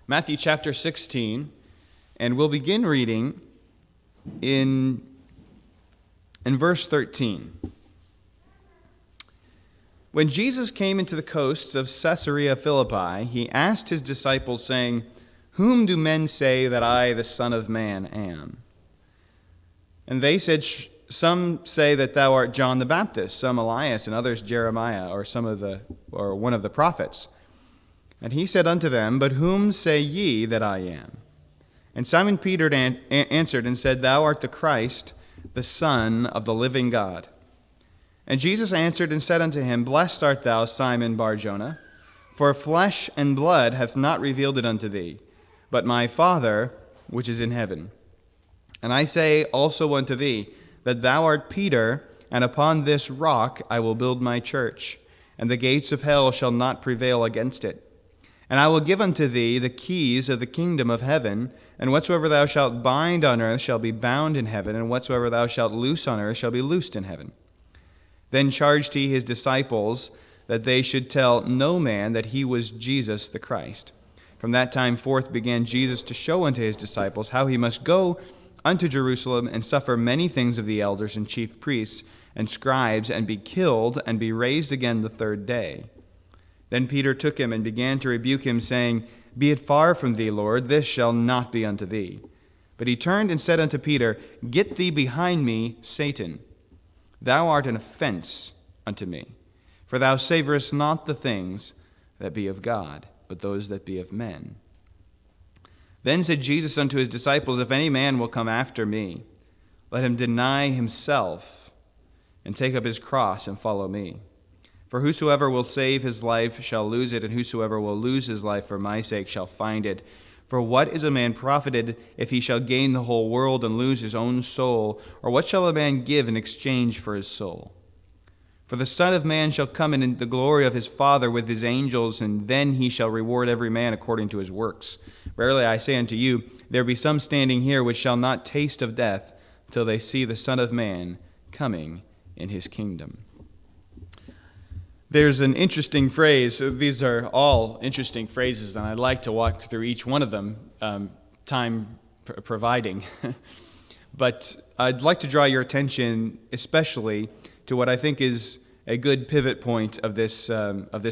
Matthew chapter 16, and we'll begin reading in verse 13. When Jesus came into the coasts of Caesarea Philippi, he asked his disciples, saying, "Whom do men say that I, the Son of Man, am?" And they said, "Some say that thou art John the Baptist, some Elias, and others Jeremiah, or one of the prophets." And he said unto them, "But whom say ye that I am?" And Simon Peter answered and said, "Thou art the Christ, the Son of the living God." And Jesus answered and said unto him, "Blessed art thou, Simon Bar-Jonah, for flesh and blood hath not revealed it unto thee, but my Father which is in heaven. And I say also unto thee, that thou art Peter, and upon this rock I will build my church, and the gates of hell shall not prevail against it. And I will give unto thee the keys of the kingdom of heaven, and whatsoever thou shalt bind on earth shall be bound in heaven, and whatsoever thou shalt loose on earth shall be loosed in heaven." Then charged he his disciples that they should tell no man that he was Jesus the Christ. From that time forth began Jesus to show unto his disciples how he must go unto Jerusalem and suffer many things of the elders and chief priests and scribes, and be killed, and be raised again the third day. Then Peter took him and began to rebuke him, saying, "Be it far from thee, Lord, this shall not be unto thee." But he turned and said unto Peter, "Get thee behind me, Satan. Thou art an offense unto me, for thou savorest not the things that be of God, but those that be of men." Then said Jesus unto his disciples, "If any man will come after me, let him deny himself, and take up his cross, and follow me. For whosoever will save his life shall lose it, and whosoever will lose his life for my sake shall find it. For what is a man profited if he shall gain the whole world and lose his own soul? Or what shall a man give in exchange for his soul? For the Son of Man shall come in the glory of his Father with his angels, and then he shall reward every man according to his works. Verily I say unto you, there be some standing here which shall not taste of death till they see the Son of Man coming in his kingdom." There's an interesting phrase. These are all interesting phrases, and I'd like to walk through each one of them, time providing. But I'd like to draw your attention especially to what I think is a good pivot point of this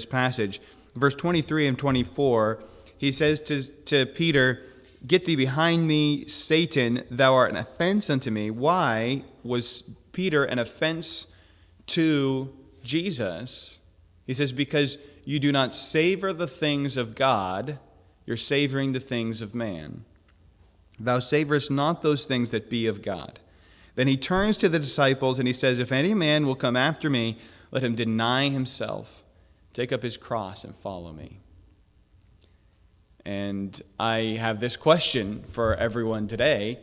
passage. Verse 23 and 24, he says to Peter, "Get thee behind me, Satan, thou art an offense unto me." Why was Peter an offense to Jesus? He says, because you do not savor the things of God, you're savoring the things of man. Thou savorest not those things that be of God. Then he turns to the disciples and he says, "If any man will come after me, let him deny himself, take up his cross, and follow me." And I have this question for everyone today,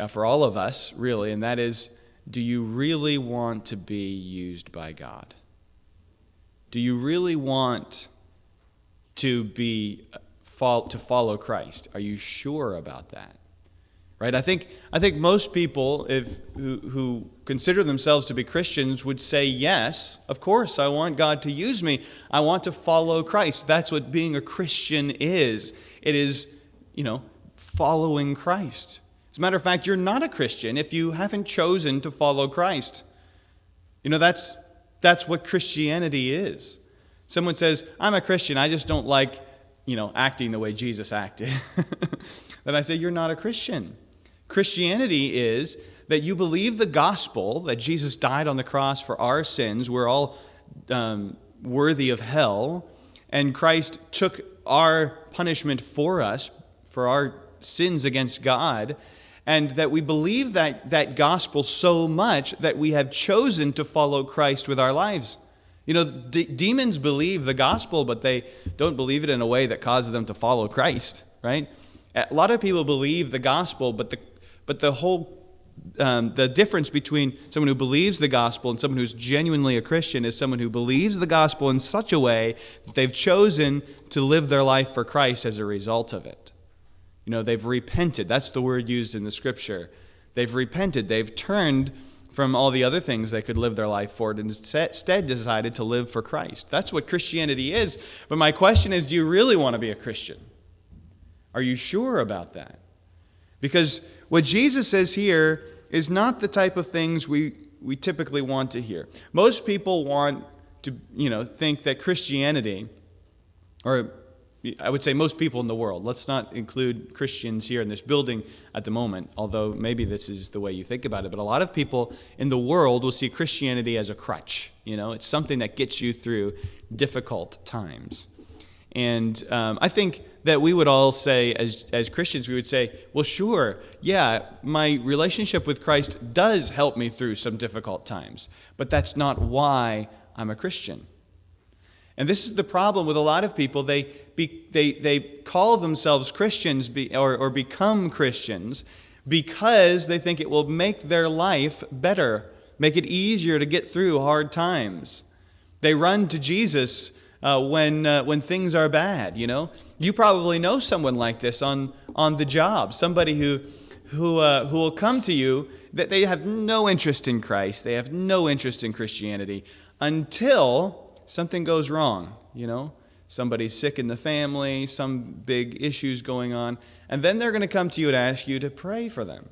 for all of us, really, and that is, do you really want to be used by God? Do you really want to follow Christ? Are you sure about that? Right? I think most people who consider themselves to be Christians would say, yes, of course, I want God to use me. I want to follow Christ. That's what being a Christian is. It is, following Christ. As a matter of fact, you're not a Christian if you haven't chosen to follow Christ. That's what Christianity is. Someone says, "I'm a Christian, I just don't like, acting the way Jesus acted." Then I say, you're not a Christian. Christianity is that you believe the gospel, that Jesus died on the cross for our sins. We're all worthy of hell. And Christ took our punishment for us, for our sins against God. And that we believe that gospel so much that we have chosen to follow Christ with our lives. Demons believe the gospel, but they don't believe it in a way that causes them to follow Christ, right? A lot of people believe the gospel, but the difference between someone who believes the gospel and someone who's genuinely a Christian is someone who believes the gospel in such a way that they've chosen to live their life for Christ as a result of it. They've repented. That's the word used in the Scripture. They've repented. They've turned from all the other things they could live their life for and instead decided to live for Christ. That's what Christianity is. But my question is, do you really want to be a Christian? Are you sure about that? Because what Jesus says here is not the type of things we typically want to hear. Most people want to, think that Christianity, or I would say most people in the world, let's not include Christians here in this building at the moment, although maybe this is the way you think about it, but a lot of people in the world will see Christianity as a crutch. It's something that gets you through difficult times. And I think that we would all say, as Christians, we would say, well, sure, yeah, my relationship with Christ does help me through some difficult times, but that's not why I'm a Christian. And this is the problem with a lot of people. They call themselves Christians or become Christians because they think it will make their life better, make it easier to get through hard times. They run to Jesus when things are bad. You probably know someone like this on the job, somebody who will come to you that they have no interest in Christ, they have no interest in Christianity until something goes wrong. Somebody's sick in the family, some big issues going on, and then they're going to come to you and ask you to pray for them,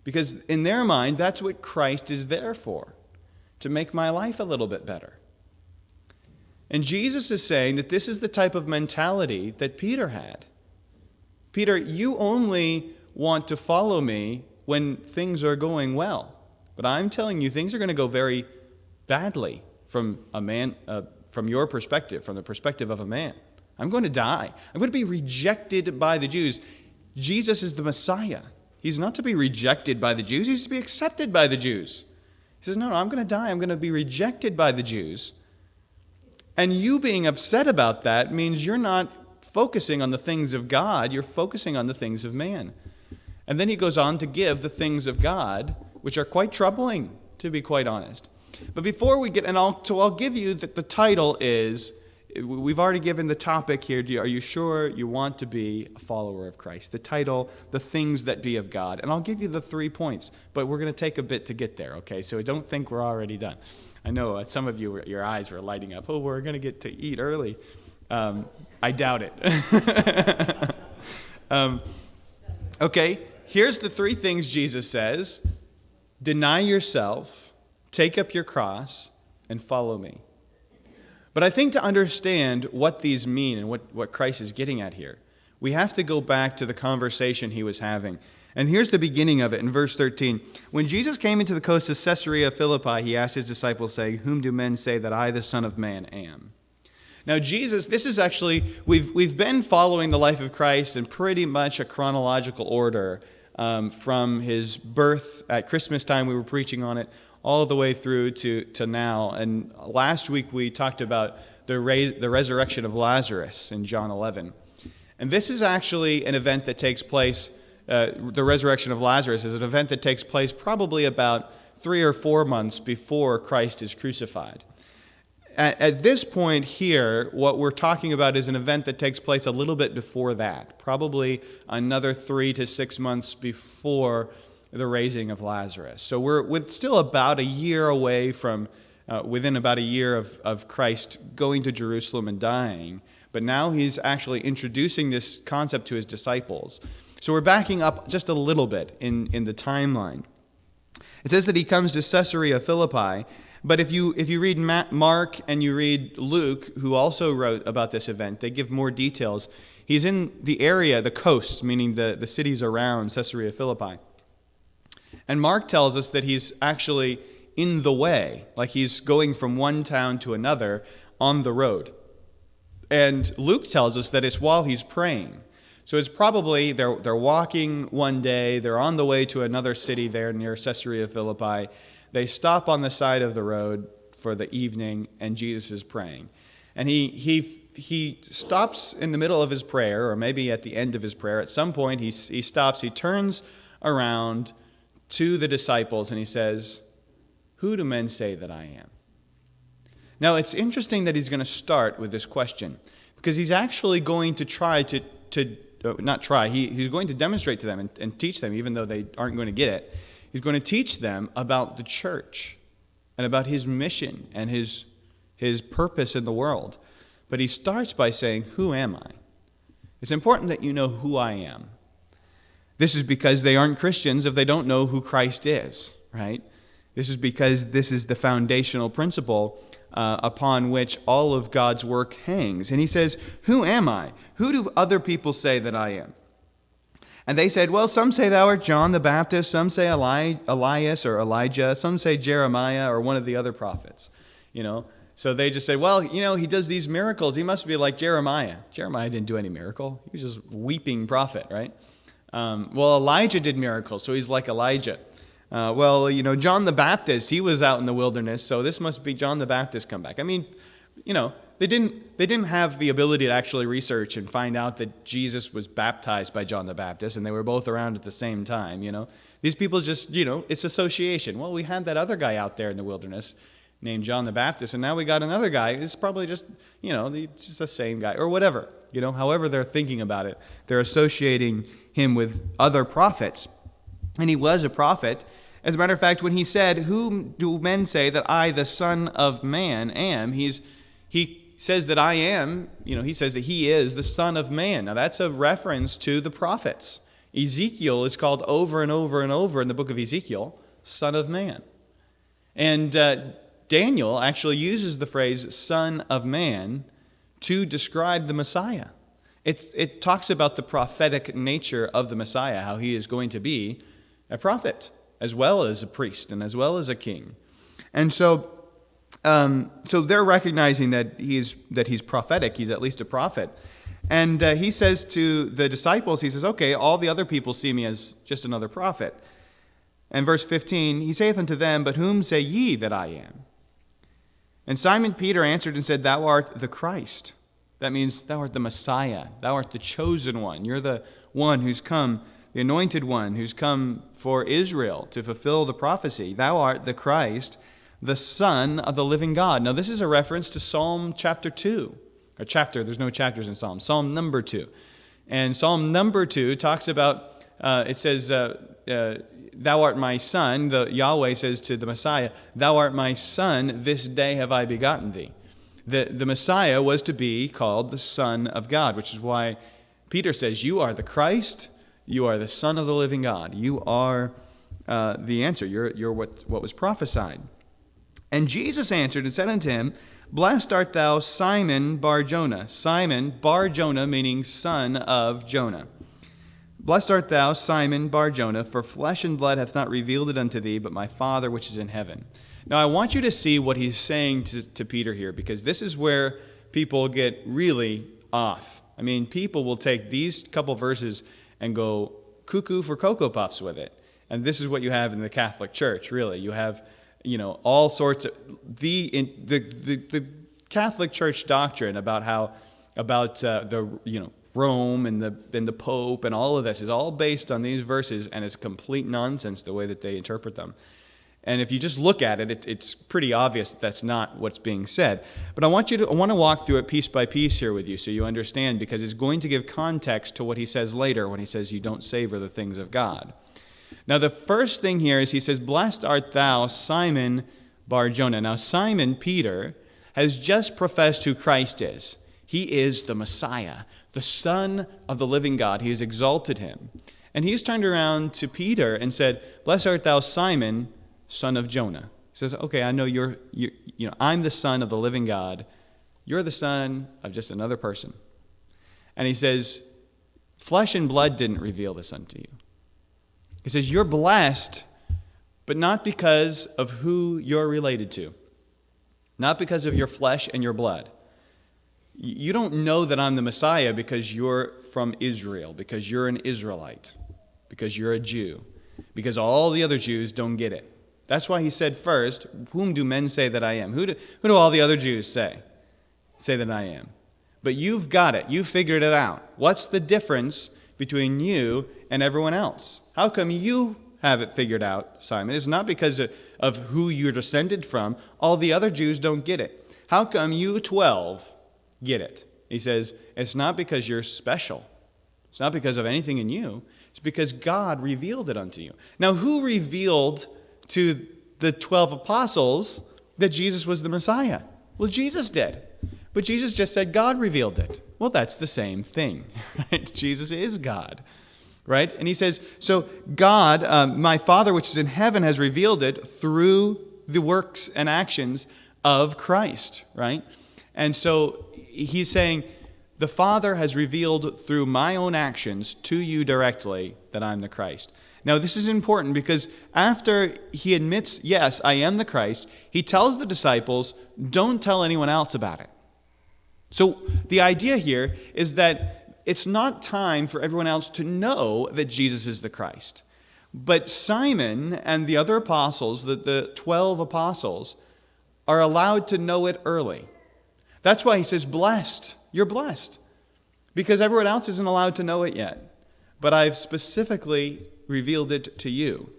because in their mind that's what Christ is there for, to make my life a little bit better. And Jesus is saying that this is the type of mentality that Peter had. Peter, you only want to follow me when things are going well. But I'm telling you, things are going to go very badly from your perspective, from the perspective of a man. I'm going to die. I'm going to be rejected by the Jews. Jesus is the Messiah. He's not to be rejected by the Jews. He's to be accepted by the Jews. He says, no, I'm going to die. I'm going to be rejected by the Jews. And you being upset about that means you're not focusing on the things of God, you're focusing on the things of man. And then he goes on to give the things of God, which are quite troubling, to be quite honest. But before we get, I'll give you that the title is, we've already given the topic here, are you sure you want to be a follower of Christ? The title, The Things That Be of God. And I'll give you the 3 points, but we're going to take a bit to get there, okay? So don't think we're already done. I know some of you, your eyes were lighting up. Oh, we're going to get to eat early. I doubt it. Okay, here's the 3 things Jesus says. Deny yourself, take up your cross, and follow me. But I think to understand what these mean and what Christ is getting at here, we have to go back to the conversation he was having. And here's the beginning of it in verse 13. When Jesus came into the coast of Caesarea Philippi, he asked his disciples, saying, "Whom do men say that I, the Son of Man, am?" Now Jesus, this is actually, we've been following the life of Christ in pretty much a chronological order from his birth at Christmas time. We were preaching on it all the way through to now. And last week we talked about the resurrection of Lazarus in John 11. And this is actually an event that takes place, the resurrection of Lazarus is an event that takes place probably about 3 or 4 months before Christ is crucified. At this point here, what we're talking about is an event that takes place a little bit before that, probably another 3 to 6 months before the raising of Lazarus. So we're still about a year away from, within about a year of Christ going to Jerusalem and dying. But now he's actually introducing this concept to his disciples. So we're backing up just a little bit in the timeline. It says that he comes to Caesarea Philippi, but if you read Mark and you read Luke, who also wrote about this event, they give more details. He's in the area, the coasts, meaning the cities around Caesarea Philippi. And Mark tells us that he's actually in the way, like he's going from one town to another on the road. And Luke tells us that it's while he's praying. So it's probably they're walking one day, they're on the way to another city there near Caesarea Philippi. They stop on the side of the road for the evening, and Jesus is praying. And he stops in the middle of his prayer, or maybe at the end of his prayer. At some point, he stops, he turns around to the disciples, and he says, "Who do men say that I am?" Now, it's interesting that he's going to start with this question, because he's actually going to try he's going to demonstrate to them and teach them, even though they aren't going to get it. He's going to teach them about the church and about his mission and his purpose in the world. But he starts by saying, "Who am I?" It's important that you know who I am. This is because they aren't Christians if they don't know who Christ is, right? This is because this is the foundational principle upon which all of God's work hangs. And he says, who am I? Who do other people say that I am? And they said, well, some say thou art John the Baptist, some say Elias or Elijah, some say Jeremiah or one of the other prophets, So they just say, well, he does these miracles. He must be like Jeremiah. Jeremiah didn't do any miracle. He was just weeping prophet, right? Well, Elijah did miracles, so he's like Elijah. John the Baptist, he was out in the wilderness, so this must be John the Baptist come back. I mean, they didn't have the ability to actually research and find out that Jesus was baptized by John the Baptist, and they were both around at the same time, These people just, it's association. Well, we had that other guy out there in the wilderness named John the Baptist, and now we got another guy who's probably just, just the same guy, or whatever. However they're thinking about it, they're associating him with other prophets. And he was a prophet. As a matter of fact, when he said, whom do men say that I, the Son of Man, am? He says that I am, he says that he is the Son of Man. Now that's a reference to the prophets. Ezekiel is called over and over and over in the book of Ezekiel, Son of Man. And Daniel actually uses the phrase Son of Man to describe the Messiah. It talks about the prophetic nature of the Messiah, how he is going to be a prophet, as well as a priest, and as well as a king. And so they're recognizing that he's prophetic, he's at least a prophet. And he says to the disciples, he says, okay, all the other people see me as just another prophet. And verse 15, he saith unto them, but whom say ye that I am? And Simon Peter answered and said, thou art the Christ. That means thou art the Messiah. Thou art the chosen one. You're the one who's come, the anointed one who's come for Israel to fulfill the prophecy. Thou art the Christ, the Son of the living God. Now this is a reference to Psalm chapter 2. Or chapter, there's no chapters in Psalm. Psalm number 2. And Psalm number 2 talks about, it says, thou art my son. Yahweh says to the Messiah, thou art my son, this day have I begotten thee. The Messiah was to be called the Son of God, which is why Peter says, you are the Christ, you are the Son of the living God. You are the answer. You're what was prophesied. And Jesus answered and said unto him, blessed art thou, Simon Bar-Jonah. Simon Bar-Jonah, meaning son of Jonah. Blessed art thou, Simon Bar-Jonah, for flesh and blood hath not revealed it unto thee, but my Father which is in heaven. Now I want you to see what he's saying to Peter here, because this is where people get really off. I mean, people will take these couple verses and go cuckoo for Cocoa Puffs with it. And this is what you have in the Catholic Church, really. You have, all sorts of the Catholic Church doctrine about Rome and the Pope and all of this is all based on these verses, and it's complete nonsense the way that they interpret them. And if you just look at it, it's pretty obvious that that's not what's being said. But I want to walk through it piece by piece here with you so you understand, because it's going to give context to what he says later when he says you don't savor the things of God. Now the first thing here is he says, blessed art thou, Simon Bar-Jonah. Now Simon Peter has just professed who Christ is. He is the Messiah, the Son of the living God. He has exalted him. And he's turned around to Peter and said, blessed art thou, Simon, son of Jonah. He says, okay, I know I'm the son of the living God. You're the son of just another person. And he says, flesh and blood didn't reveal this unto you. He says, you're blessed, but not because of who you're related to. Not because of your flesh and your blood. You don't know that I'm the Messiah because you're from Israel, because you're an Israelite, because you're a Jew, because all the other Jews don't get it. That's why he said first, whom do men say that I am? Who do all the other Jews say that I am? But you've got it. You figured it out. What's the difference between you and everyone else? How come you have it figured out, Simon? It's not because of who you're descended from. All the other Jews don't get it. How come you 12 get it? He says, it's not because you're special. It's not because of anything in you. It's because God revealed it unto you. Now, who revealed to the 12 apostles that Jesus was the Messiah? Well, Jesus did. But Jesus just said God revealed it. Well, that's the same thing, right? Jesus is God, right? And he says, so God, my Father which is in heaven, has revealed it through the works and actions of Christ, right? And so he's saying, the Father has revealed through my own actions to you directly that I'm the Christ. Now, this is important because after he admits, yes, I am the Christ, he tells the disciples, don't tell anyone else about it. So the idea here is that it's not time for everyone else to know that Jesus is the Christ. But Simon and the other apostles, the 12 apostles, are allowed to know it early. That's why he says, blessed. You're blessed. Because everyone else isn't allowed to know it yet. But I've specifically revealed it to you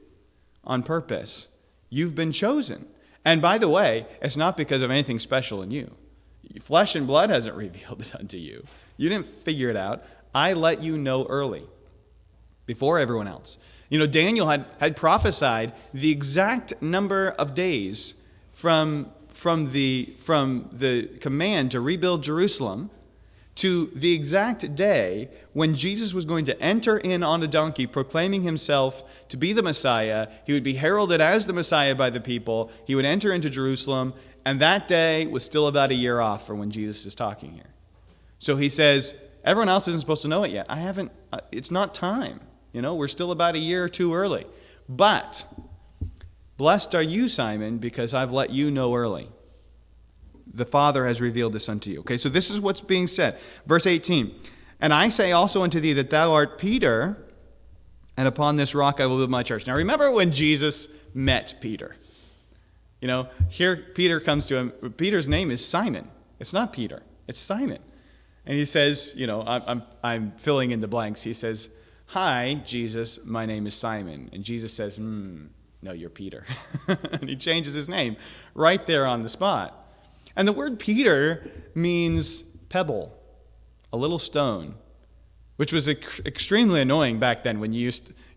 on purpose. You've been chosen. And by the way, it's not because of anything special in you. Flesh and blood hasn't revealed it unto you. You didn't figure it out. I let you know early, before everyone else. You know, Daniel had prophesied the exact number of days from the command to rebuild Jerusalem to the exact day when Jesus was going to enter in on a donkey, proclaiming himself to be the Messiah. He would be heralded as the Messiah by the people. He would enter into Jerusalem, and that day was still about a year off from when Jesus is talking here. So he says, everyone else isn't supposed to know it yet. It's not time. You know, we're still about a year or two early. But blessed are you, Simon, because I've let you know early. The Father has revealed this unto you. Okay, so this is what's being said. Verse 18, and I say also unto thee that thou art Peter, and upon this rock I will build my church. Now remember when Jesus met Peter. You know, here Peter comes to him. Peter's name is Simon. It's not Peter. It's Simon. And he says, you know, I'm filling in the blanks. He says, hi, Jesus, my name is Simon. And Jesus says, no, you're Peter. And he changes his name right there on the spot. And the word Peter means pebble, a little stone, which was extremely annoying back then when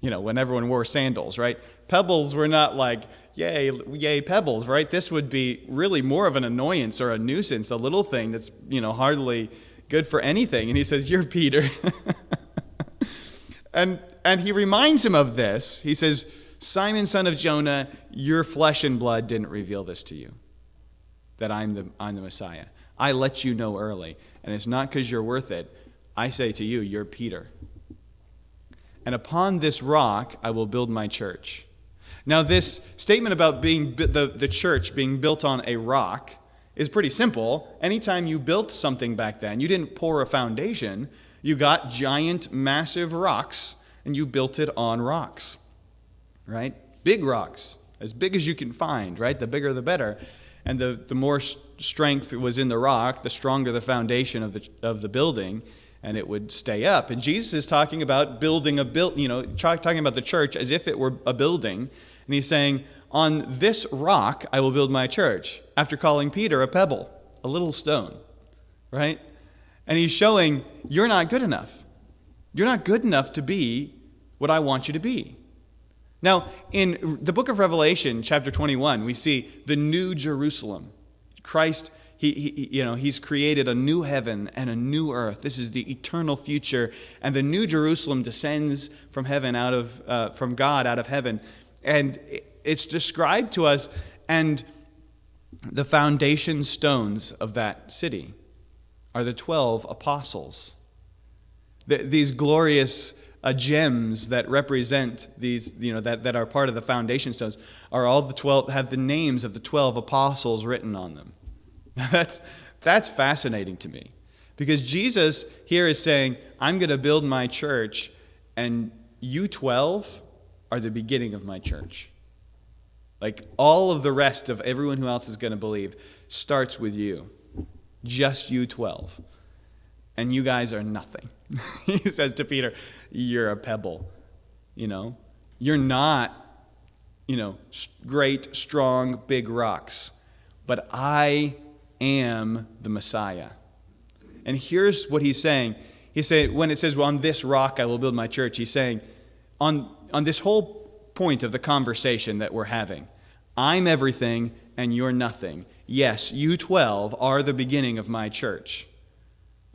when everyone wore sandals, right? Pebbles were not like, yay, pebbles, right? This would be really more of an annoyance or a nuisance, a little thing that's, hardly good for anything. And he says, you're Peter. and he reminds him of this. He says, Simon, son of Jonah, your flesh and blood didn't reveal this to you, that I'm the Messiah. I let you know early, and it's not because you're worth it. I say to you, you're Peter. And upon this rock I will build my church. Now this statement about being the church being built on a rock is pretty simple. Anytime you built something back then, you didn't pour a foundation. You got giant, massive rocks, and you built it on rocks, right? Big rocks, as big as you can find, right? The bigger the better. And the more strength was in the rock, the stronger the foundation of the building, and it would stay up. And Jesus is talking about talking about the church as if it were a building. And he's saying, on this rock I will build my church, after calling Peter a pebble, a little stone, right? And he's showing, you're not good enough. You're not good enough to be what I want you to be. Now, in the book of Revelation, chapter 21, we see the new Jerusalem. Christ, he's created a new heaven and a new earth. This is the eternal future, and the new Jerusalem descends from heaven from God out of heaven, and it's described to us. And the foundation stones of that city are the 12 apostles. These glorious gems that represent these, that are part of the foundation stones, are all the 12, have the names of the 12 apostles written on them. That's fascinating to me, because Jesus here is saying, I'm going to build my church, and you 12 are the beginning of my church. Like all of the rest of everyone who else is going to believe starts with you. Just you 12. And you guys are nothing. He says to Peter, you're a pebble. You're not, great, strong, big rocks. But I am the Messiah. And here's what he's saying. He's saying, when it says, well, on this rock I will build my church, he's saying, on this whole point of the conversation that we're having, I'm everything and you're nothing. Yes, you 12 are the beginning of my church.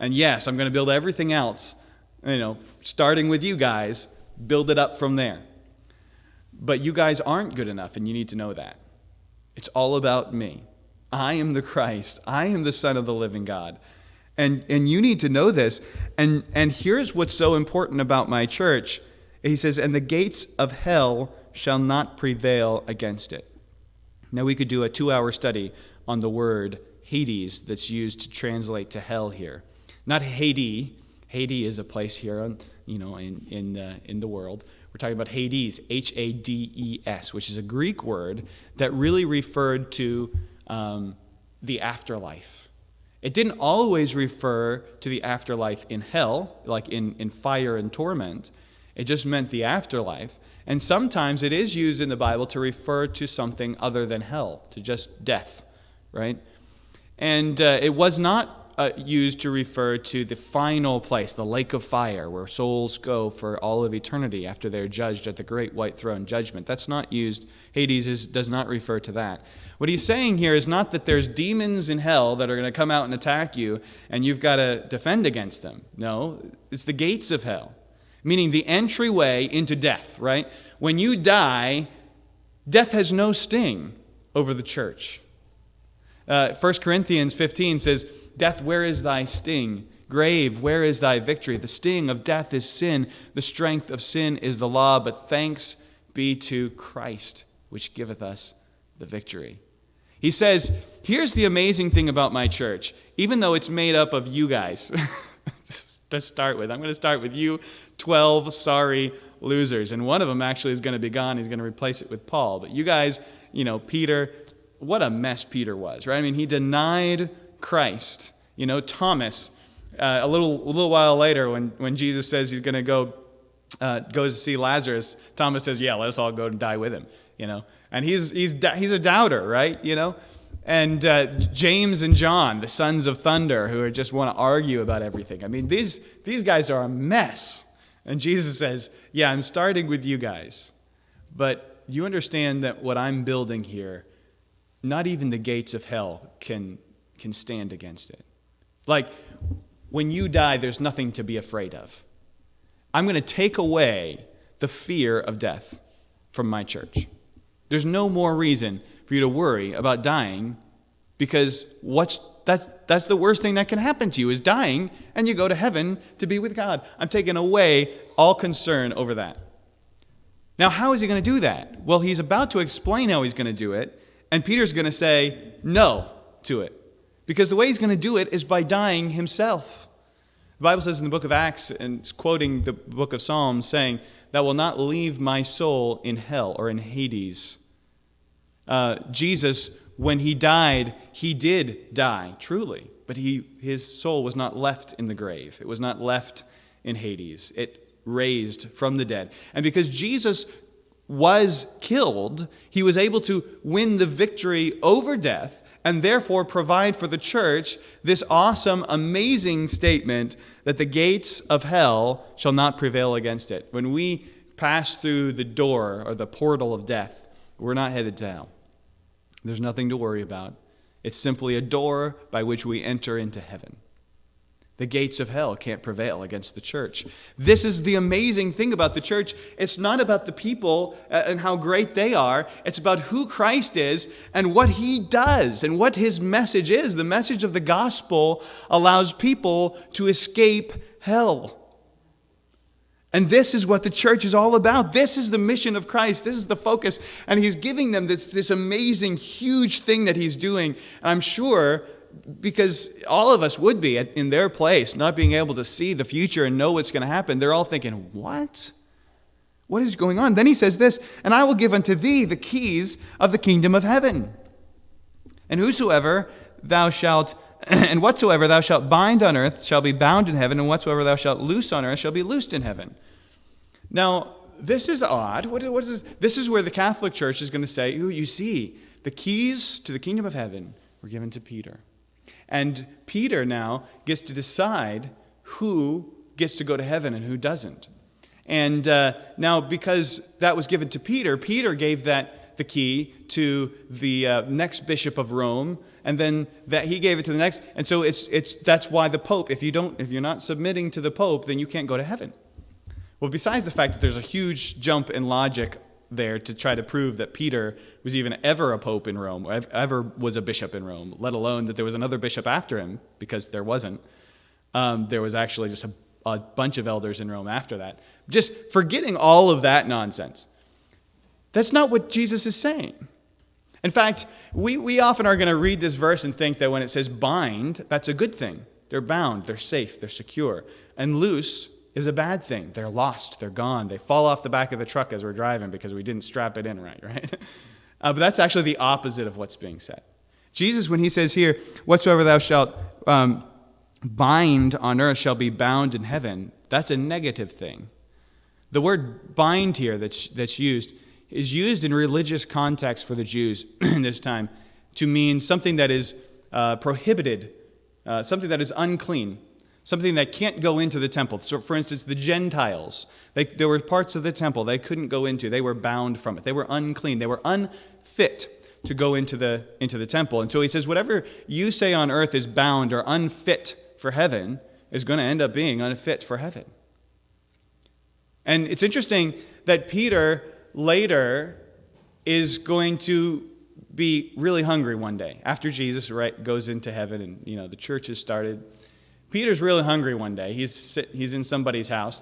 And yes, I'm going to build everything else, starting with you guys, build it up from there. But you guys aren't good enough, and you need to know that. It's all about me. I am the Christ. I am the Son of the living God. And you need to know this. And here's what's so important about my church. He says, and the gates of hell shall not prevail against it. Now, we could do a 2-hour study on the word Hades that's used to translate to hell here. Not Haiti. Haiti is a place here, in the world. We're talking about Hades, Hades, which is a Greek word that really referred to the afterlife. It didn't always refer to the afterlife in hell, like in fire and torment. It just meant the afterlife. And sometimes it is used in the Bible to refer to something other than hell, to just death, right? And it was not used to refer to the final place, the lake of fire, where souls go for all of eternity after they're judged at the great white throne judgment. That's not used. Hades does not refer to that. What he's saying here is not that there's demons in hell that are going to come out and attack you and you've got to defend against them. No, it's the gates of hell, meaning the entryway into death, right? When you die, death has no sting over the church. 1 Corinthians 15 says, death, where is thy sting? Grave, where is thy victory? The sting of death is sin. The strength of sin is the law. But thanks be to Christ, which giveth us the victory. He says, here's the amazing thing about my church. Even though it's made up of you guys, to start with. I'm going to start with you 12 sorry losers. And one of them actually is going to be gone. He's going to replace it with Paul. But you guys, Peter, what a mess Peter was, right? I mean, he denied Christ. Thomas, a little while later when Jesus says he's going to go to see Lazarus, Thomas says, yeah, let us all go and die with him, And he's a doubter, right? And James and John, the sons of thunder, who just want to argue about everything. I mean, these guys are a mess. And Jesus says, yeah, I'm starting with you guys. But you understand that what I'm building here, not even the gates of hell can stand against it. Like, when you die, there's nothing to be afraid of. I'm going to take away the fear of death from my church. There's no more reason for you to worry about dying, because that's the worst thing that can happen to you is dying, and you go to heaven to be with God. I'm taking away all concern over that. Now, how is he going to do that? Well, he's about to explain how he's going to do it, and Peter's going to say no to it. Because the way he's going to do it is by dying himself. The Bible says in the book of Acts, and it's quoting the book of Psalms, saying, "That will not leave my soul in hell," or in Hades. Jesus, when he died, he did die, truly. But his soul was not left in the grave. It was not left in Hades. It raised from the dead. And because Jesus was killed, he was able to win the victory over death, and therefore provide for the church this awesome, amazing statement that the gates of hell shall not prevail against it. When we pass through the door or the portal of death, we're not headed to hell. There's nothing to worry about. It's simply a door by which we enter into heaven. The gates of hell can't prevail against the church. This is the amazing thing about the church. It's not about the people and how great they are. It's about who Christ is and what he does and what his message is. The message of the gospel allows people to escape hell. And this is what the church is all about. This is the mission of Christ. This is the focus. And he's giving them this amazing, huge thing that he's doing. And I'm sure, because all of us would be in their place, not being able to see the future and know what's going to happen, they're all thinking, what? What is going on? Then he says this, "And I will give unto thee the keys of the kingdom of heaven. And whatsoever thou shalt bind on earth shall be bound in heaven, and whatsoever thou shalt loose on earth shall be loosed in heaven." Now, this is odd. What is this? This is where the Catholic Church is going to say, you see, the keys to the kingdom of heaven were given to Peter. And Peter now gets to decide who gets to go to heaven and who doesn't. And now, because that was given to Peter, Peter gave that the key to the next bishop of Rome, and then that he gave it to the next. And so that's why the Pope, if you're not submitting to the Pope, then you can't go to heaven. Well, besides the fact that there's a huge jump in logic there to try to prove that Peter was even ever a pope in Rome, or ever was a bishop in Rome, let alone that there was another bishop after him, because there wasn't. There was actually just a bunch of elders in Rome after that. Just forgetting all of that nonsense. That's not what Jesus is saying. In fact, we often are going to read this verse and think that when it says bind, that's a good thing. They're bound, they're safe, they're secure. And loose is a bad thing. They're lost, they're gone. They fall off the back of the truck as we're driving because we didn't strap it in right? But that's actually the opposite of what's being said. Jesus, when he says here, whatsoever thou shalt bind on earth shall be bound in heaven, that's a negative thing. The word bind here that's used is used in religious context for the Jews in this time to mean something that is prohibited, something that is unclean, something that can't go into the temple. So, for instance, the Gentiles, there were parts of the temple they couldn't go into. They were bound from it. They were unclean. They were unfit to go into the temple. And so he says, whatever you say on earth is bound or unfit for heaven is going to end up being unfit for heaven. And it's interesting that Peter later is going to be really hungry one day. After Jesus goes into heaven and the church has started, Peter's really hungry one day. He's in somebody's house.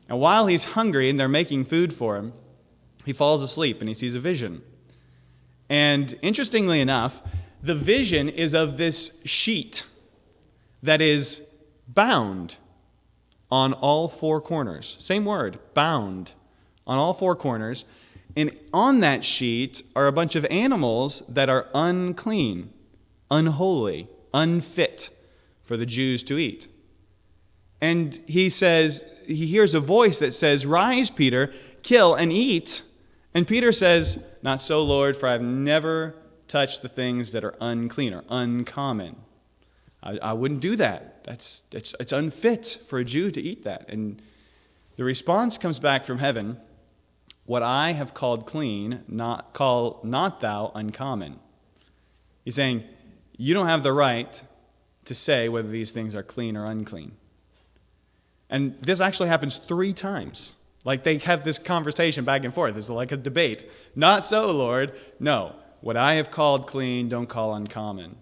And while he's hungry and they're making food for him, he falls asleep and he sees a vision. And interestingly enough, the vision is of this sheet that is bound on all four corners. Same word, bound, on all four corners. And on that sheet are a bunch of animals that are unclean, unholy, unfit for the Jews to eat. And he hears a voice that says, "Rise, Peter, kill and eat." And Peter says, "Not so, Lord, for I have never touched the things that are unclean or uncommon. I wouldn't do that. It's unfit for a Jew to eat that." And the response comes back from heaven, "What I have called clean, call not thou uncommon." He's saying, you don't have the right to say whether these things are clean or unclean. And this actually happens 3 times. Like they have this conversation back and forth. It's like a debate. "Not so, Lord. No. What I have called clean, don't call uncommon."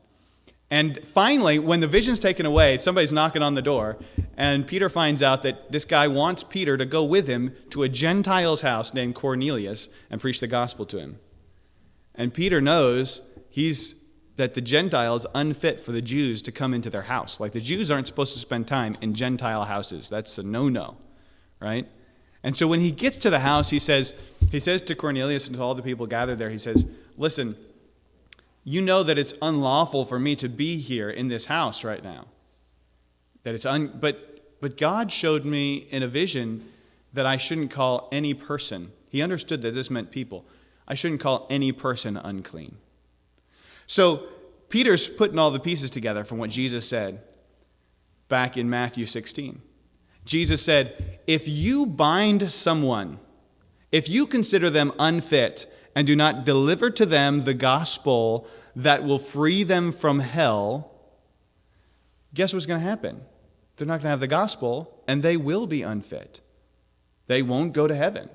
And finally, when the vision's taken away, somebody's knocking on the door, and Peter finds out that this guy wants Peter to go with him to a Gentile's house named Cornelius and preach the gospel to him. And Peter knows that the Gentile is unfit for the Jews to come into their house. Like the Jews aren't supposed to spend time in Gentile houses. That's a no-no, right? And so when he gets to the house, he says to Cornelius and to all the people gathered there, he says, "Listen, you know that it's unlawful for me to be here in this house right now. But God showed me in a vision that I shouldn't call any person." He understood that this meant people. "I shouldn't call any person unclean." So Peter's putting all the pieces together from what Jesus said back in Matthew 16. Jesus said, if you bind someone, if you consider them unfit and do not deliver to them the gospel that will free them from hell, guess what's going to happen? They're not going to have the gospel, and they will be unfit. They won't go to heaven.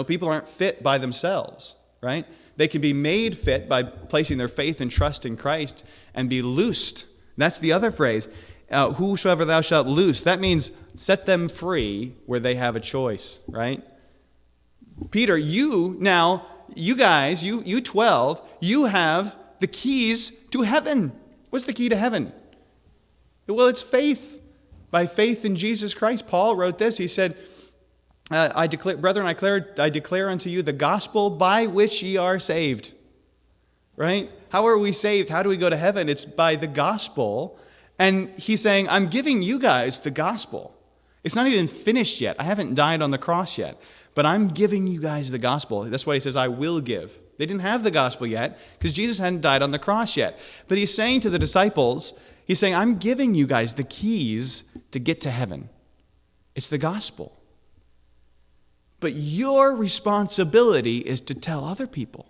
People aren't fit by themselves, right? They can be made fit by placing their faith and trust in Christ and be loosed. That's the other phrase. Whosoever thou shalt loose. That means set them free where they have a choice, right? Peter, you guys, you 12, you have the keys to heaven. What's the key to heaven? Well, it's faith. By faith in Jesus Christ. Paul wrote this. He said, Brethren, I declare unto you the gospel by which ye are saved. Right? How are we saved? How do we go to heaven? It's by the gospel. And he's saying, I'm giving you guys the gospel. It's not even finished yet. I haven't died on the cross yet. But I'm giving you guys the gospel. That's why he says, I will give. They didn't have the gospel yet because Jesus hadn't died on the cross yet. But he's saying to the disciples, he's saying, I'm giving you guys the keys to get to heaven. It's the gospel. But your responsibility is to tell other people.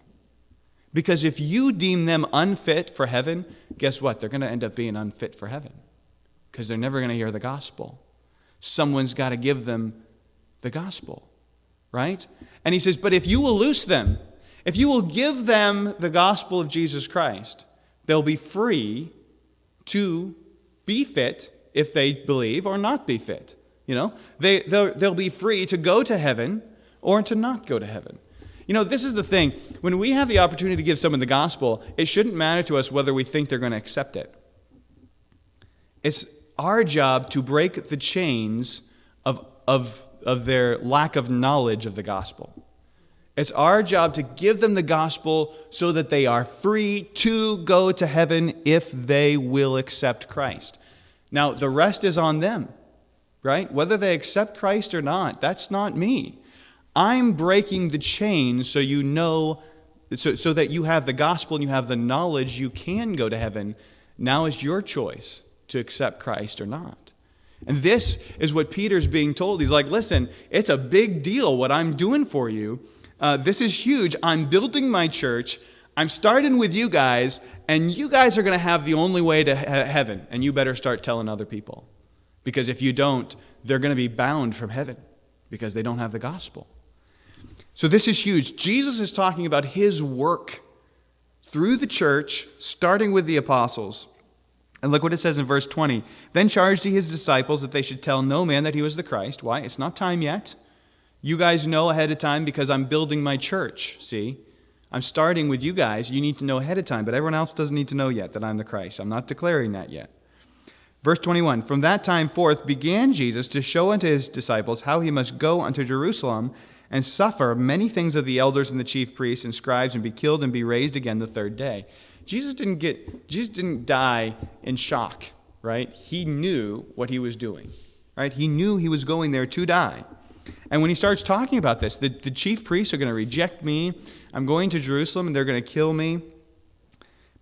Because if you deem them unfit for heaven, guess what? They're going to end up being unfit for heaven because they're never going to hear the gospel. Someone's got to give them the gospel, right? And he says, but if you will loose them, if you will give them the gospel of Jesus Christ, they'll be free to be fit if they believe or not be fit. They'll be free to go to heaven or to not go to heaven. This is the thing. When we have the opportunity to give someone the gospel, it shouldn't matter to us whether we think they're going to accept it. It's our job to break the chains of their lack of knowledge of the gospel. It's our job to give them the gospel so that they are free to go to heaven if they will accept Christ. Now, the rest is on them, right? Whether they accept Christ or not, that's not me. I'm breaking the chains so so that you have the gospel and you have the knowledge you can go to heaven. Now is your choice to accept Christ or not. And this is what Peter's being told. He's like, listen, it's a big deal what I'm doing for you. This is huge. I'm building my church. I'm starting with you guys, and you guys are going to have the only way to heaven, and you better start telling other people. Because if you don't, they're going to be bound from heaven because they don't have the gospel. So this is huge. Jesus is talking about his work through the church, starting with the apostles. And look what it says in verse 20. Then charged he his disciples that they should tell no man that he was the Christ. Why? It's not time yet. You guys know ahead of time because I'm building my church. See? I'm starting with you guys. You need to know ahead of time, but everyone else doesn't need to know yet that I'm the Christ. I'm not declaring that yet. Verse 21, from that time forth began Jesus to show unto his disciples how he must go unto Jerusalem and suffer many things of the elders and the chief priests and scribes and be killed and be raised again the third day. Jesus didn't die in shock, right? He knew what he was doing, right? He knew he was going there to die. And when he starts talking about this, the chief priests are going to reject me. I'm going to Jerusalem and they're going to kill me.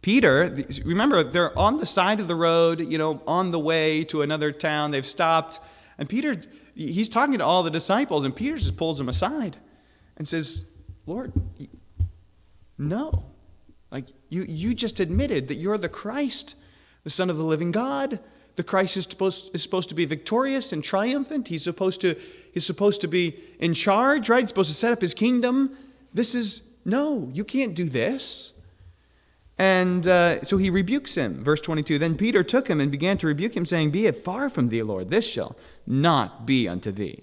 Peter, remember, they're on the side of the road, on the way to another town. They've stopped. And Peter, he's talking to all the disciples, and Peter just pulls them aside and says, Lord, no. Like, you just admitted that you're the Christ, the Son of the living God. The Christ is supposed to be victorious and triumphant. He's supposed to be in charge, right? He's supposed to set up his kingdom. No, you can't do this. And so he rebukes him. Verse 22, then Peter took him and began to rebuke him, saying, be it far from thee, Lord, this shall not be unto thee.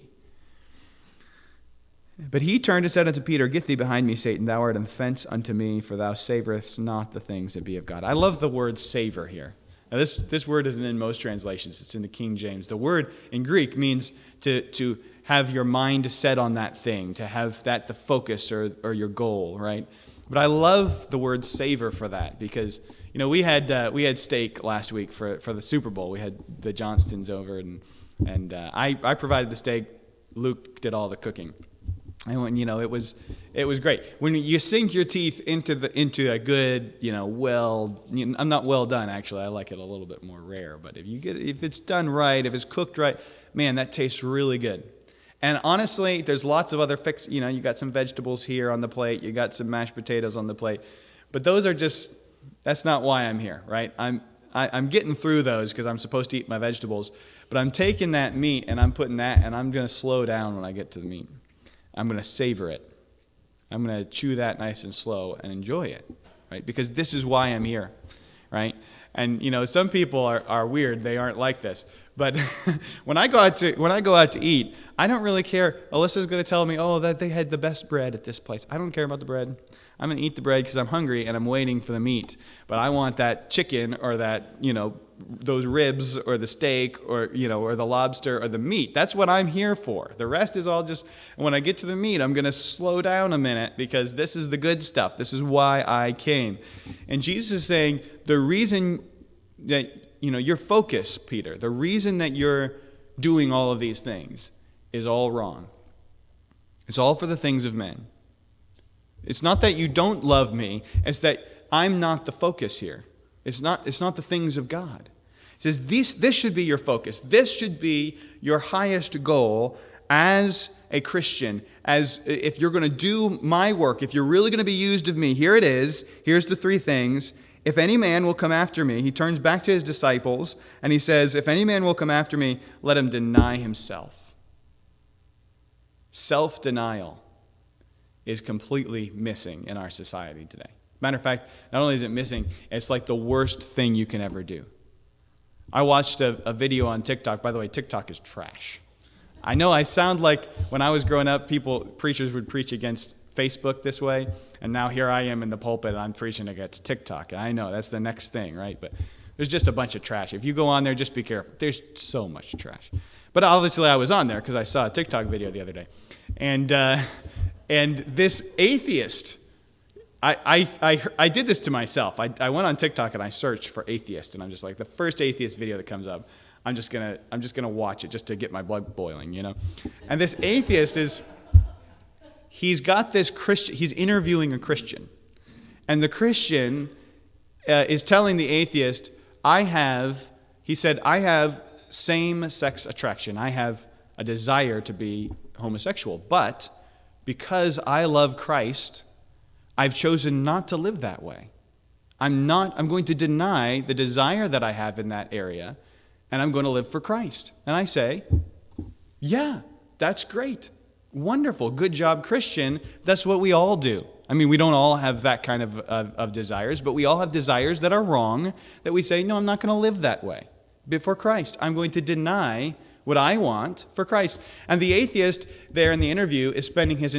But he turned and said unto Peter, get thee behind me, Satan, thou art an offense unto me, for thou savorest not the things that be of God. I love the word savor here. Now this word isn't in most translations, it's in the King James. The word in Greek means to have your mind set on that thing, to have that the focus or your goal, right? But I love the word savor for that because, we had steak last week for the Super Bowl. We had the Johnstons over, and I provided the steak. Luke did all the cooking. And when, it was great. When you sink your teeth into a good, I'm not well done actually. I like it a little bit more rare. But if it's done right, if it's cooked right, man, that tastes really good. And honestly, there's lots of other you got some vegetables here on the plate, you got some mashed potatoes on the plate, but that's not why I'm here, right? I'm getting through those because I'm supposed to eat my vegetables, but I'm taking that meat and I'm putting that, and I'm going to slow down when I get to the meat. I'm going to savor it. I'm going to chew that nice and slow and enjoy it, right? Because this is why I'm here, right? And some people are weird; they aren't like this. But when I go out to eat, I don't really care. Alyssa's going to tell me, that they had the best bread at this place. I don't care about the bread. I'm going to eat the bread because I'm hungry and I'm waiting for the meat. But I want that chicken or that, those ribs or the steak or the lobster or the meat. That's what I'm here for. The rest is all just, when I get to the meat, I'm going to slow down a minute because this is the good stuff. This is why I came. And Jesus is saying the reason that, your focus, Peter, the reason that you're doing all of these things is all wrong. It's all for the things of men. It's not that you don't love me, it's that I'm not the focus here. It's not the things of God. He says, this should be your focus. This should be your highest goal as a Christian. As if you're going to do my work, if you're really going to be used of me, here it is. Here's the three things. If any man will come after me, he turns back to his disciples, and he says, if any man will come after me, let him deny himself. Self-denial is completely missing in our society today. Matter of fact, not only is it missing, it's like the worst thing you can ever do. I watched a video on TikTok. By the way, TikTok is trash. I know I sound like when I was growing up, preachers would preach against Facebook this way, and now here I am in the pulpit and I'm preaching against TikTok. And I know that's the next thing, right? But there's just a bunch of trash. If you go on there, just be careful. There's so much trash. But obviously I was on there because I saw a TikTok video the other day. And this atheist, I did this to myself. I went on TikTok and I searched for atheist, and I'm just like, the first atheist video that comes up, I'm just gonna watch it just to get my blood boiling, you know. And this atheist he's got this Christian. He's interviewing a Christian, and the Christian is telling the atheist, I have same-sex attraction. I have a desire to be homosexual, but because I love Christ, I've chosen not to live that way. I'm going to deny the desire that I have in that area, and I'm going to live for Christ. And I say, yeah, that's great. Wonderful. Good job, Christian. That's what we all do. I mean, we don't all have that kind of desires, but we all have desires that are wrong, that we say, no, I'm not going to live that way. Before Christ, I'm going to deny what I want for Christ. And the atheist there in the interview is spending his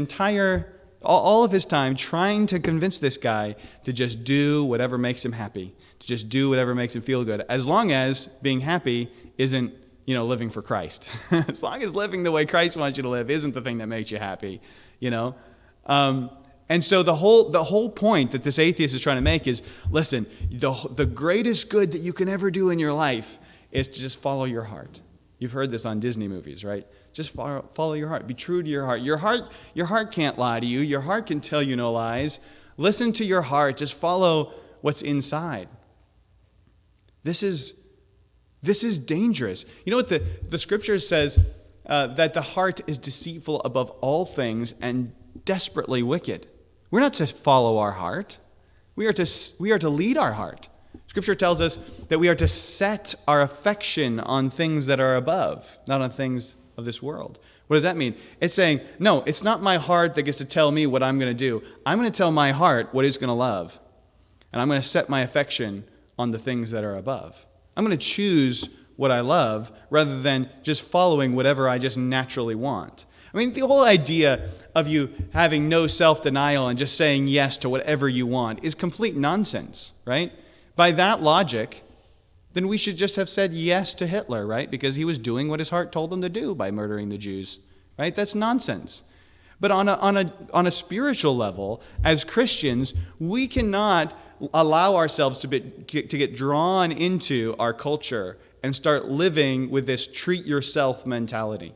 all of his time trying to convince this guy to just do whatever makes him happy, to just do whatever makes him feel good, as long as being happy isn't, living for Christ. As long as living the way Christ wants you to live isn't the thing that makes you happy, And so the whole point that this atheist is trying to make is, listen, the greatest good that you can ever do in your life is to just follow your heart. You've heard this on Disney movies, right? Just follow your heart. Be true to your heart. Your heart can't lie to you. Your heart can tell you no lies. Listen to your heart. Just follow what's inside. This is dangerous. You know what the scripture says? That the heart is deceitful above all things and desperately wicked. We're not to follow our heart. We are to lead our heart. Scripture tells us that we are to set our affection on things that are above, not on things of this world. What does that mean? It's saying, no, it's not my heart that gets to tell me what I'm going to do. I'm going to tell my heart what it's going to love. And I'm going to set my affection on the things that are above. I'm going to choose what I love rather than just following whatever I just naturally want. I mean, the whole idea of you having no self-denial and just saying yes to whatever you want is complete nonsense, right? By that logic, then we should just have said yes to Hitler, right? Because he was doing what his heart told him to do by murdering the Jews, right? That's nonsense. But on a spiritual level, as Christians, we cannot allow ourselves to get drawn into our culture and start living with this treat yourself mentality,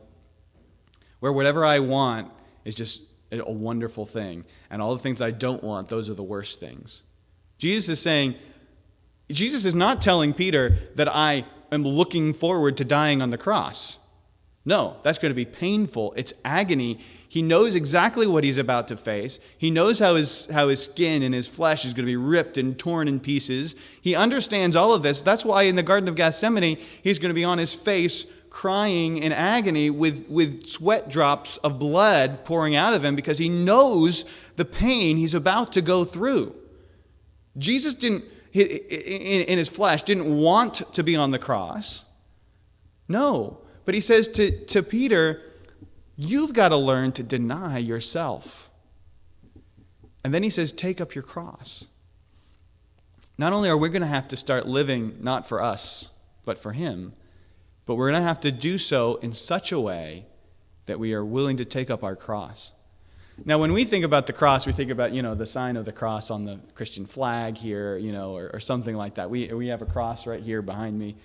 where whatever I want is just a wonderful thing, and all the things I don't want, those are the worst things. Jesus is not telling Peter that I am looking forward to dying on the cross. No, that's going to be painful. It's agony. He knows exactly what he's about to face. He knows how his skin and his flesh is going to be ripped and torn in pieces. He understands all of this. That's why in the Garden of Gethsemane, he's going to be on his face crying in agony with sweat drops of blood pouring out of him because he knows the pain he's about to go through. Jesus in his flesh didn't want to be on the cross. No. But he says to Peter, you've got to learn to deny yourself. And then he says, take up your cross. Not only are we going to have to start living not for us, but for him, but we're going to have to do so in such a way that we are willing to take up our cross. Now, when we think about the cross, we think about, the sign of the cross on the Christian flag here, or something like that. We have a cross right here behind me.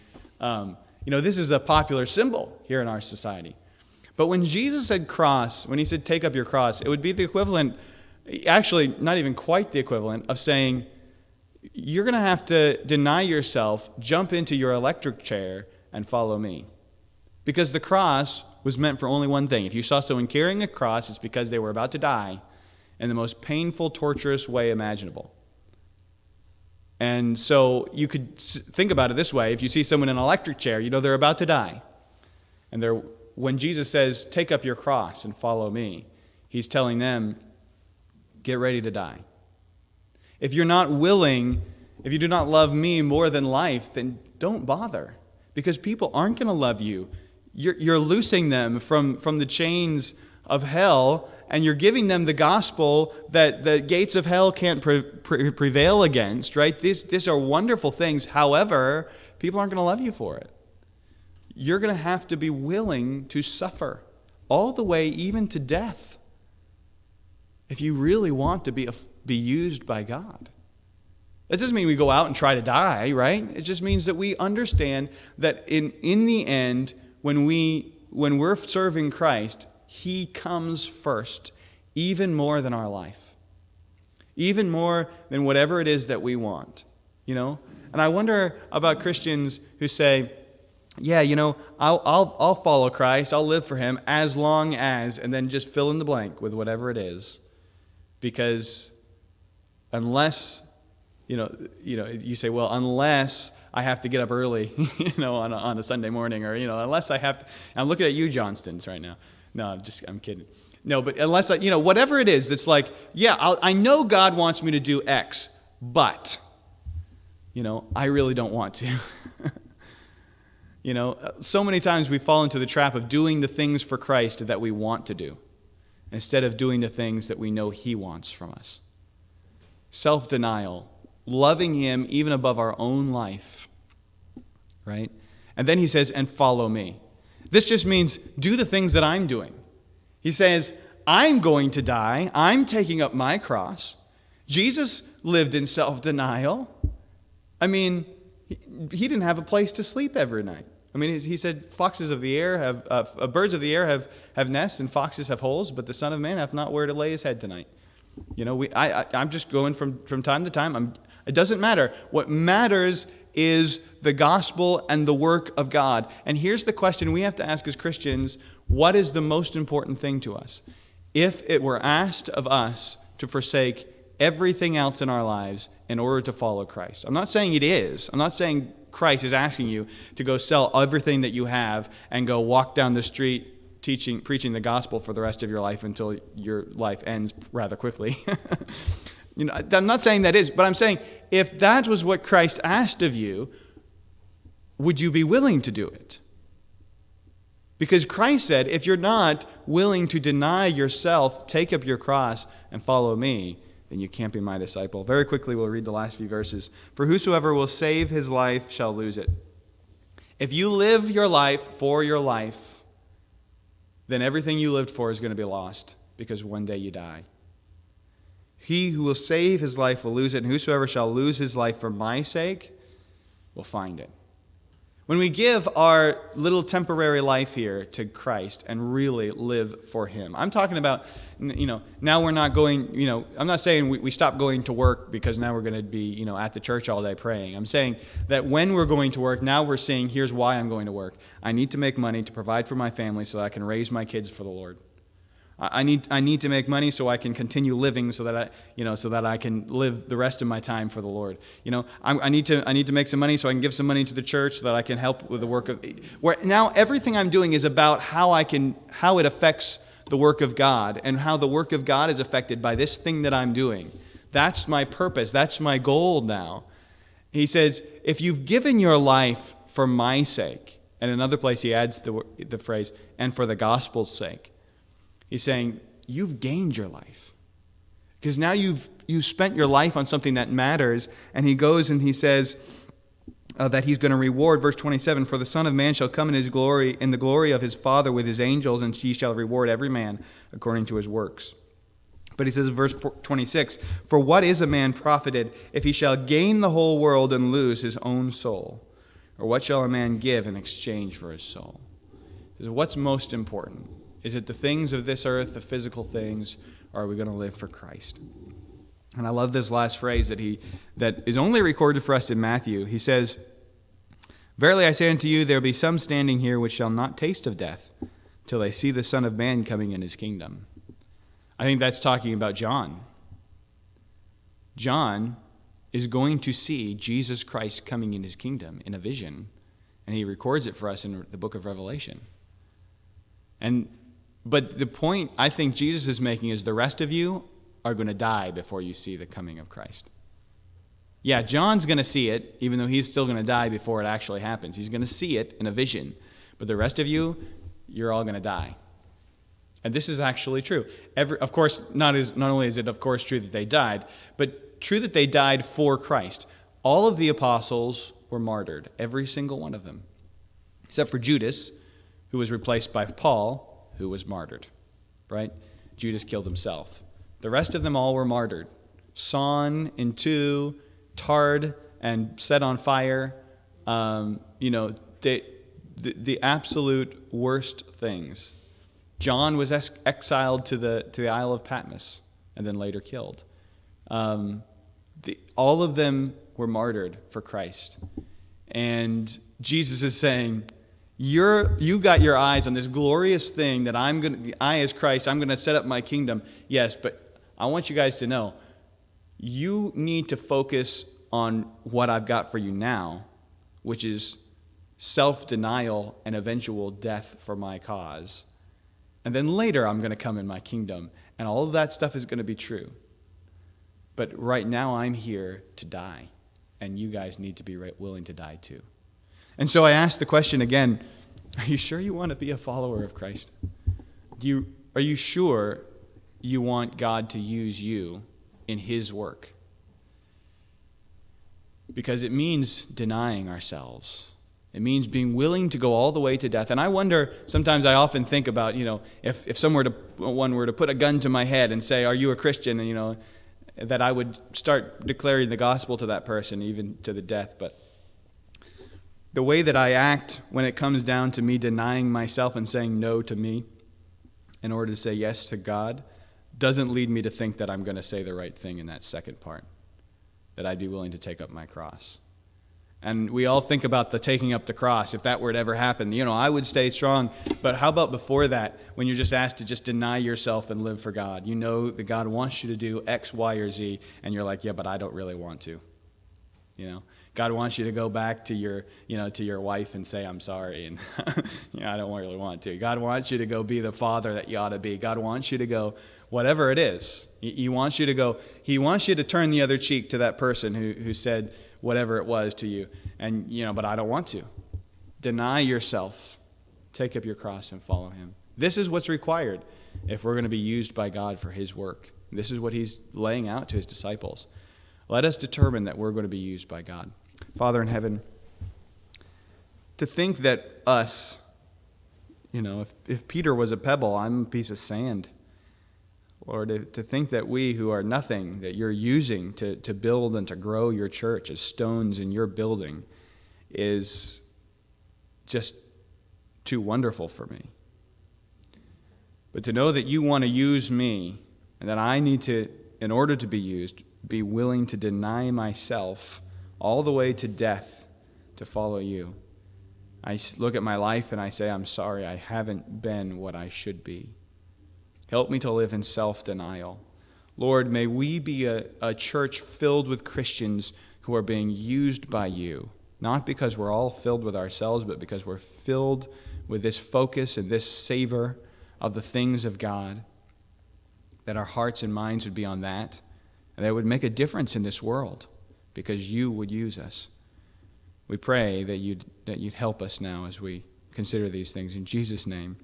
This is a popular symbol here in our society. But when Jesus said cross, when he said take up your cross, it would be the equivalent, actually not even quite the equivalent, of saying, you're going to have to deny yourself, jump into your electric chair, and follow me. Because the cross was meant for only one thing. If you saw someone carrying a cross, it's because they were about to die in the most painful, torturous way imaginable. And so you could think about it this way. If you see someone in an electric chair, you know they're about to die. And when Jesus says, take up your cross and follow me, he's telling them, get ready to die. If you're not willing, if you do not love me more than life, then don't bother. Because people aren't going to love you. You're loosing them from the chains of hell, and you're giving them the gospel that the gates of hell can't prevail against, right? These are wonderful things. However, people aren't going to love you for it. You're going to have to be willing to suffer all the way even to death if you really want to be used by God. That doesn't mean we go out and try to die, right? It just means that we understand that in the end, when we're serving Christ, he comes first, even more than our life, even more than whatever it is that we want, you know? And I wonder about Christians who say, yeah, you know, I'll follow Christ, I'll live for him as long as, and then just fill in the blank with whatever it is, because unless, you say, well, unless I have to get up early, on a Sunday morning, or, unless I have to, I'm looking at you, Johnstons, right now. No, I'm kidding. No, but unless whatever it is that's like, yeah, I know God wants me to do X, but, I really don't want to. So many times we fall into the trap of doing the things for Christ that we want to do, instead of doing the things that we know he wants from us. Self-denial, loving him even above our own life, right? And then he says, and follow me. This just means do the things that I'm doing. He says, I'm going to die. I'm taking up my cross. Jesus lived in self-denial. I mean, he didn't have a place to sleep every night. I mean, he said, foxes of the air birds of the air have nests, and foxes have holes, but the Son of Man hath not where to lay his head tonight. I'm just going from time to time. It doesn't matter. What matters is the gospel and the work of God. And here's the question we have to ask as Christians: what is the most important thing to us? If it were asked of us to forsake everything else in our lives in order to follow Christ. I'm not saying it is. I'm not saying Christ is asking you to go sell everything that you have and go walk down the street preaching the gospel for the rest of your life until your life ends rather quickly. I'm not saying that is, but I'm saying if that was what Christ asked of you, would you be willing to do it? Because Christ said, if you're not willing to deny yourself, take up your cross, and follow me, then you can't be my disciple. Very quickly, we'll read the last few verses. For whosoever will save his life shall lose it. If you live your life for your life, then everything you lived for is going to be lost, because one day you die. He who will save his life will lose it, and whosoever shall lose his life for my sake will find it. When we give our little temporary life here to Christ and really live for him, I'm talking about, now we're not going, I'm not saying we stop going to work because now we're going to be, at the church all day praying. I'm saying that when we're going to work, now we're saying, here's why I'm going to work. I need to make money to provide for my family so that I can raise my kids for the Lord. I need to make money so I can continue living, so that I can live the rest of my time for the Lord. I need to make some money so I can give some money to the church so that I can help with the work of. Where now everything I'm doing is about how it affects the work of God, and how the work of God is affected by this thing that I'm doing. That's my purpose. That's my goal now. He says, if you've given your life for my sake, and in another place he adds the phrase, and for the gospel's sake. He's saying, you've gained your life. Because now you've spent your life on something that matters. And he goes and he says that he's going to reward, verse 27, for the Son of Man shall come in his glory, in the glory of his Father with his angels, and he shall reward every man according to his works. But he says in verse 26, for what is a man profited if he shall gain the whole world and lose his own soul? Or what shall a man give in exchange for his soul? He says, what's most important? Is it the things of this earth, the physical things, or are we going to live for Christ? And I love this last phrase that is only recorded for us in Matthew. He says, "Verily I say unto you, there be some standing here which shall not taste of death till they see the Son of Man coming in his kingdom." I think that's talking about John. John is going to see Jesus Christ coming in his kingdom in a vision, and he records it for us in the book of Revelation. But the point I think Jesus is making is the rest of you are going to die before you see the coming of Christ. Yeah, John's going to see it, even though he's still going to die before it actually happens. He's going to see it in a vision. But the rest of you, you're all going to die. And this is actually true. Of course, not only is it, of course, true that they died, but true that they died for Christ. All of the apostles were martyred, every single one of them, except for Judas, who was replaced by Paul, who was martyred, right? Judas killed himself. The rest of them all were martyred, sawn in two, tarred, and set on fire. The absolute worst things. John was exiled to the Isle of Patmos and then later killed. All of them were martyred for Christ. And Jesus is saying, you got your eyes on this glorious thing that I as Christ, I'm going to set up my kingdom. Yes, but I want you guys to know, you need to focus on what I've got for you now, which is self-denial and eventual death for my cause. And then later I'm going to come in my kingdom, and all of that stuff is going to be true. But right now I'm here to die, and you guys need to be willing to die too. And so I ask the question again, are you sure you want to be a follower of Christ? Are you sure you want God to use you in his work? Because it means denying ourselves. It means being willing to go all the way to death. And I wonder, sometimes I often think about, if one were to put a gun to my head and say, "Are you a Christian?" And, that I would start declaring the gospel to that person, even to the death. But the way that I act when it comes down to me denying myself and saying no to me in order to say yes to God doesn't lead me to think that I'm going to say the right thing in that second part, that I'd be willing to take up my cross. And we all think about the taking up the cross. If that were to ever happen, I would stay strong. But how about before that, when you're just asked to just deny yourself and live for God? You know that God wants you to do X, Y, or Z, and you're like, yeah, but I don't really want to. God wants you to go back to your wife and say, "I'm sorry," and I don't really want to. God wants you to go be the father that you ought to be. God wants you to go, whatever it is. He wants you to go. He wants you to turn the other cheek to that person who said whatever it was to you. And, but I don't want to. Deny yourself. Take up your cross and follow him. This is what's required if we're going to be used by God for his work. This is what he's laying out to his disciples. Let us determine that we're going to be used by God. Father in heaven, to think that us, if Peter was a pebble, I'm a piece of sand. Lord, to think that we who are nothing, that you're using to build and to grow your church as stones in your building is just too wonderful for me. But to know that you want to use me and that I need to, in order to be used, be willing to deny myself all the way to death to follow you. I look at my life and I say, I'm sorry, I haven't been what I should be. Help me to live in self-denial. Lord, may we be a church filled with Christians who are being used by you, not because we're all filled with ourselves, but because we're filled with this focus and this savor of the things of God, that our hearts and minds would be on that, and that it would make a difference in this world because you would use us. We pray that you'd help us now as we consider these things. In Jesus' name.